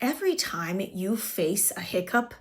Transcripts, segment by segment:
every time you face a hiccup,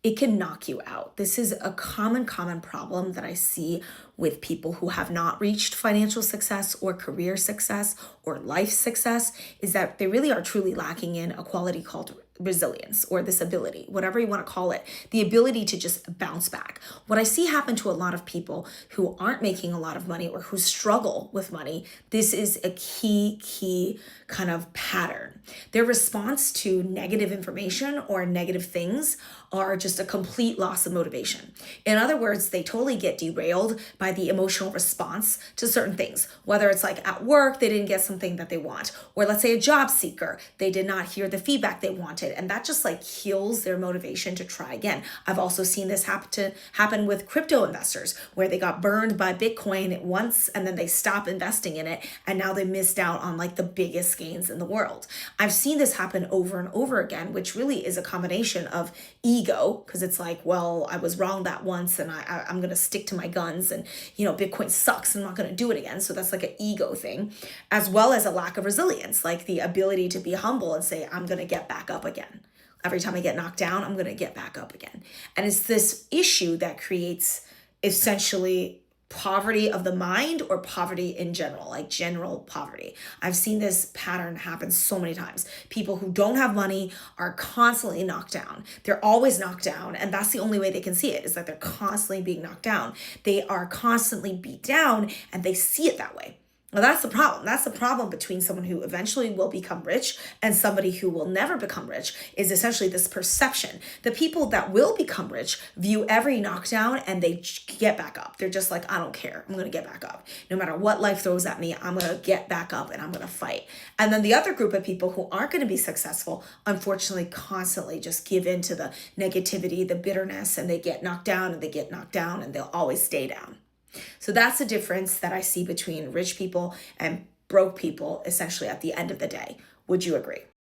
it can knock you out. This is a common problem that I see with people who have not reached financial success or career success or life success, is that they really are truly lacking in a quality called resilience, or this ability, whatever you want to call it, the ability to just bounce back. What I see happen to a lot of people who aren't making a lot of money or who struggle with money, this is a key kind of pattern. Their response to negative information or negative things are just a complete loss of motivation. In other words, they totally get derailed by the emotional response to certain things, whether it's like at work, they didn't get something that they want, or let's say a job seeker, they did not hear the feedback they wanted, and that just like kills their motivation to try again. I've also seen this happen with crypto investors, where they got burned by Bitcoin once and then they stopped investing in it, and now they missed out on like the biggest gains in the world. I've seen this happen over and over again, which really is a combination of ego, because it's like, well, I was wrong that once and I'm going to stick to my guns, and Bitcoin sucks and I'm not going to do it again. So that's like an ego thing, as well as a lack of resilience, like the ability to be humble and say, I'm going to get back up again. Every time I get knocked down, I'm going to get back up again. And it's this issue that creates essentially poverty of the mind, or poverty in general, like general poverty. I've seen this pattern happen so many times. People who don't have money are constantly knocked down. They're always knocked down, and that's the only way they can see it, is that they're constantly being knocked down. They are constantly beat down, and they see it that way. Well, that's the problem. That's the problem between someone who eventually will become rich and somebody who will never become rich, is essentially this perception. The people that will become rich view every knockdown and they get back up. They're just like, I don't care. I'm going to get back up. No matter what life throws at me, I'm going to get back up and I'm going to fight. And then the other group of people who aren't going to be successful, unfortunately, constantly just give in to the negativity, the bitterness, and they get knocked down and they get knocked down and they'll always stay down. So that's the difference that I see between rich people and broke people, essentially, at the end of the day. Would you agree?